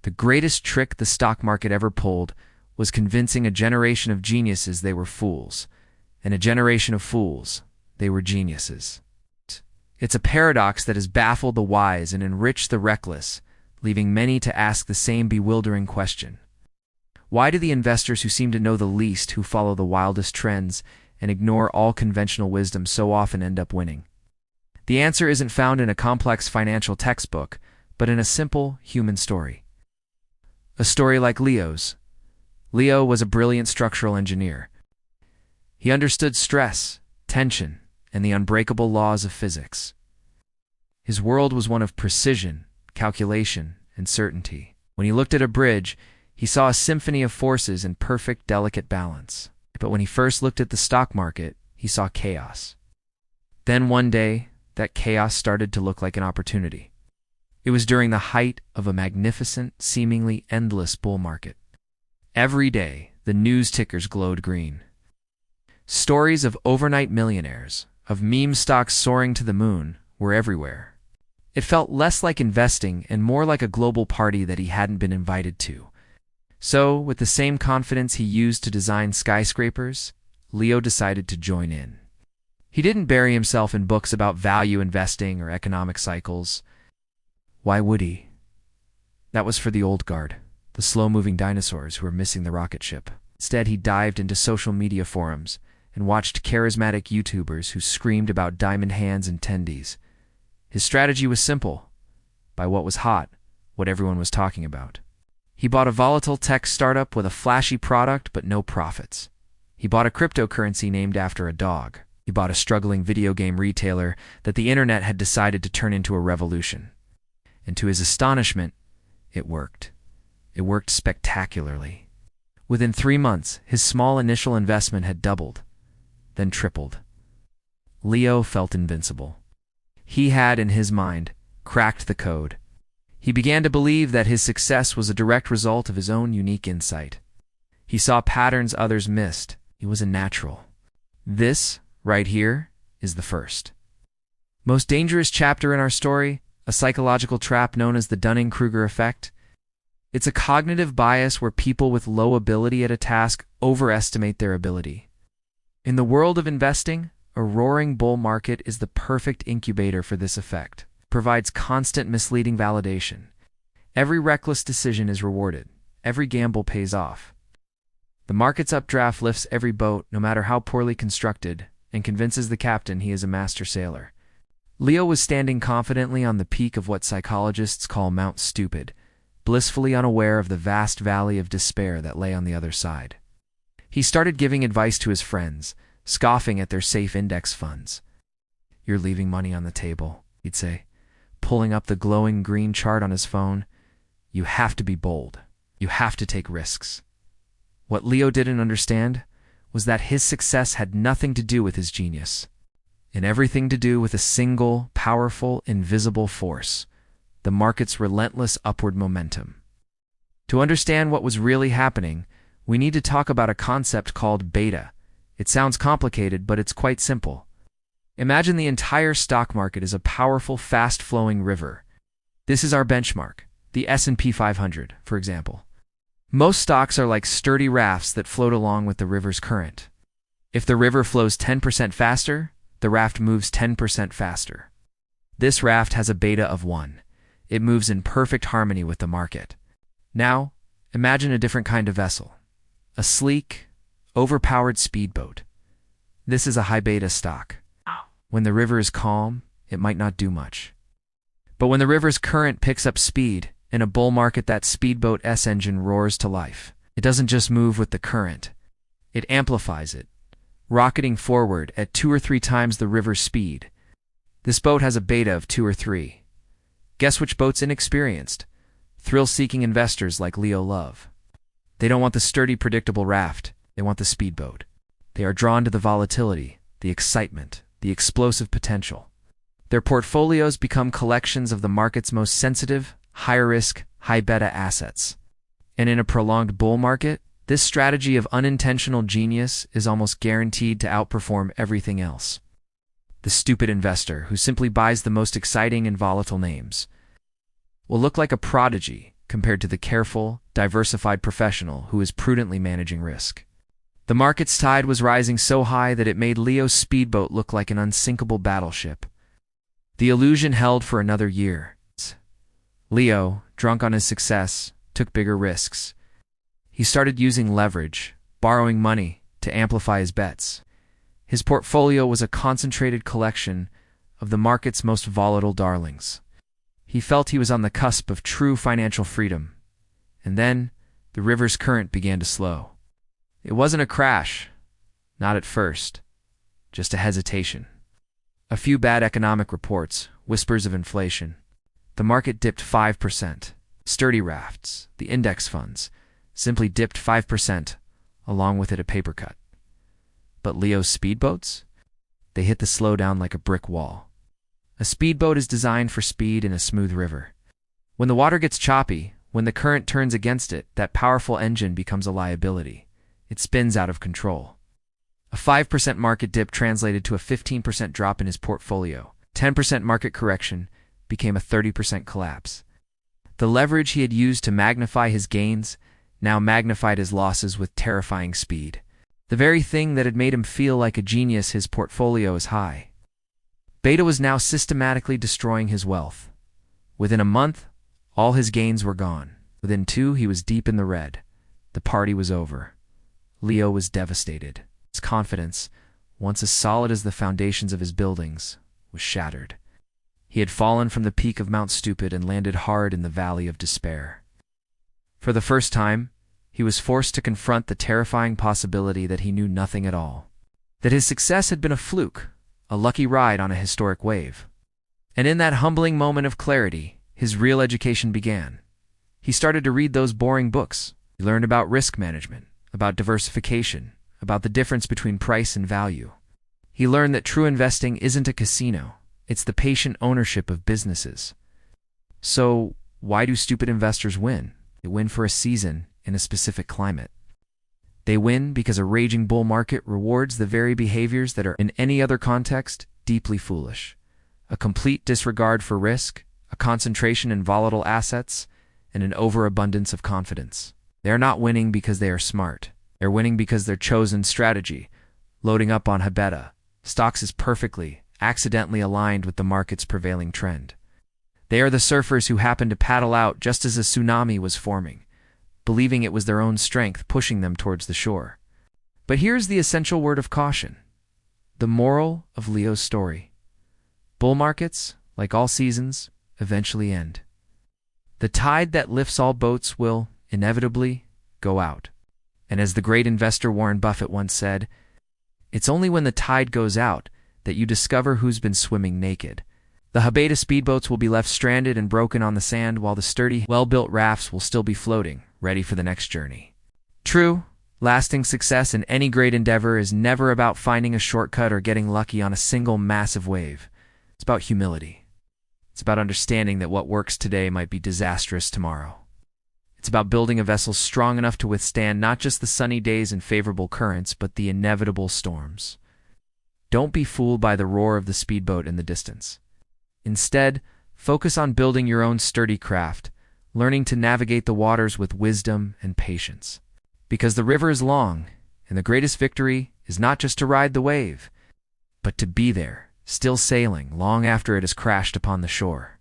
The greatest trick the stock market ever pulled was convincing a generation of geniuses they were fools, and a generation of fools they were geniuses. It's a paradox that has baffled the wise and enriched the reckless, leaving many to ask the same bewildering question. Why do the investors who seem to know the least, who follow the wildest trends, and ignore all conventional wisdom so often end up winning? The answer isn't found in a complex financial textbook, but in a simple human story. A story like Leo's. Leo was a brilliant structural engineer. He understood stress, tension, and the unbreakable laws of physics. His world was one of precision, calculation, and certainty. When he looked at a bridge, he saw a symphony of forces in perfect, delicate balance. But when he first looked at the stock market, he saw chaos. Then one day, that chaos started to look like an opportunity. It was during the height of a magnificent, seemingly endless bull market. Every day, the news tickers glowed green. Stories of overnight millionaires, of meme stocks soaring to the moon, were everywhere. It felt less like investing and more like a global party that he hadn't been invited to. So, with the same confidence he used to design skyscrapers, Leo decided to join in. He didn't bury himself in books about value investing or economic cycles. Why would he? That was for the old guard, the slow-moving dinosaurs who were missing the rocket ship. Instead, he dived into social media forums and watched charismatic YouTubers who screamed about diamond hands and tendies. His strategy was simple: buy what was hot, what everyone was talking about. He bought a volatile tech startup with a flashy product but no profits. He bought a cryptocurrency named after a dog. He bought a struggling video game retailer that the internet had decided to turn into a revolution. And to his astonishment, it worked. It worked spectacularly. Within 3 months, his small initial investment had doubled, then tripled. Leo felt invincible. He had, in his mind, cracked the code. He began to believe that his success was a direct result of his own unique insight. He saw patterns others missed. He was a natural. This, right here, is the first. Most dangerous chapter in our story, a psychological trap known as the Dunning-Kruger effect. It's a cognitive bias where people with low ability at a task overestimate their ability. In the world of investing, a roaring bull market is the perfect incubator for this effect. It provides constant misleading validation. Every reckless decision is rewarded. Every gamble pays off. The market's updraft lifts every boat, no matter how poorly constructed, and convinces the captain he is a master sailor. Leo was standing confidently on the peak of what psychologists call Mount Stupid, blissfully unaware of the vast valley of despair that lay on the other side. He started giving advice to his friends, scoffing at their safe index funds. "You're leaving money on the table," he'd say, pulling up the glowing green chart on his phone. "You have to be bold. You have to take risks." What Leo didn't understand was that his success had nothing to do with his genius, and everything to do with a single, powerful, invisible force: the market's relentless upward momentum. To understand what was really happening, we need to talk about a concept called beta. It sounds complicated, but it's quite simple. Imagine the entire stock market is a powerful, fast-flowing river. This is our benchmark, the S&P 500, for example. Most stocks are like sturdy rafts that float along with the river's current. If the river flows 10% faster, the raft moves 10% faster. This raft has a beta of 1. It moves in perfect harmony with the market. Now, imagine a different kind of vessel. A sleek, overpowered speedboat. This is a high beta stock. When the river is calm, it might not do much. But when the river's current picks up speed, in a bull market, that speedboat's engine roars to life. It doesn't just move with the current. It amplifies it, rocketing forward at 2 or 3 times the river's speed. This boat has a beta of 2 or 3. Guess which boat's inexperienced? Thrill-seeking investors like Leo love. They don't want the sturdy, predictable raft. They want the speedboat. They are drawn to the volatility, the excitement, the explosive potential. Their portfolios become collections of the market's most sensitive, high-risk, high-beta assets. And in a prolonged bull market, this strategy of unintentional genius is almost guaranteed to outperform everything else. The stupid investor who simply buys the most exciting and volatile names will look like a prodigy compared to the careful, diversified professional who is prudently managing risk. The market's tide was rising so high that it made Leo's speedboat look like an unsinkable battleship. The illusion held for another year. Leo, drunk on his success, took bigger risks. He started using leverage, borrowing money, to amplify his bets. His portfolio was a concentrated collection of the market's most volatile darlings. He felt he was on the cusp of true financial freedom. And then, the river's current began to slow. It wasn't a crash, not at first, just a hesitation. A few bad economic reports, whispers of inflation. The market dipped 5%. Sturdy rafts, the index funds, simply dipped 5%, along with it a paper cut. But Leo's speedboats? They hit the slowdown like a brick wall. A speedboat is designed for speed in a smooth river. When the water gets choppy, when the current turns against it, that powerful engine becomes a liability. It spins out of control. A 5% market dip translated to a 15% drop in his portfolio. 10% market correction became a 30% collapse. The leverage he had used to magnify his gains now magnified his losses with terrifying speed. The very thing that had made him feel like a genius, his portfolio is high. Beta was now systematically destroying his wealth. Within a month, all his gains were gone. Within 2, he was deep in the red. The party was over. Leo was devastated. His confidence, once as solid as the foundations of his buildings, was shattered. He had fallen from the peak of Mount Stupid and landed hard in the valley of despair. For the first time, he was forced to confront the terrifying possibility that he knew nothing at all. That his success had been a fluke, a lucky ride on a historic wave. And in that humbling moment of clarity, his real education began. He started to read those boring books. He learned about risk management, about diversification, about the difference between price and value. He learned that true investing isn't a casino. It's the patient ownership of businesses. So, why do stupid investors win? They win for a season in a specific climate. They win because a raging bull market rewards the very behaviors that are, in any other context, deeply foolish. A complete disregard for risk, a concentration in volatile assets, and an overabundance of confidence. They are not winning because they are smart. They're winning because their chosen strategy, loading up on Habeta, stocks is perfectly, accidentally aligned with the market's prevailing trend. They are the surfers who happened to paddle out just as a tsunami was forming, believing it was their own strength pushing them towards the shore. But here's the essential word of caution. The moral of Leo's story. Bull markets, like all seasons, eventually end. The tide that lifts all boats will, inevitably, go out. And as the great investor Warren Buffett once said, it's only when the tide goes out that you discover who's been swimming naked. The Habeta speedboats will be left stranded and broken on the sand, while the sturdy, well-built rafts will still be floating, ready for the next journey. True, lasting success in any great endeavor is never about finding a shortcut or getting lucky on a single massive wave. It's about humility. It's about understanding that what works today might be disastrous tomorrow. It's about building a vessel strong enough to withstand not just the sunny days and favorable currents, but the inevitable storms. Don't be fooled by the roar of the speedboat in the distance. Instead, focus on building your own sturdy craft, learning to navigate the waters with wisdom and patience. Because the river is long, and the greatest victory is not just to ride the wave, but to be there, still sailing long after it has crashed upon the shore.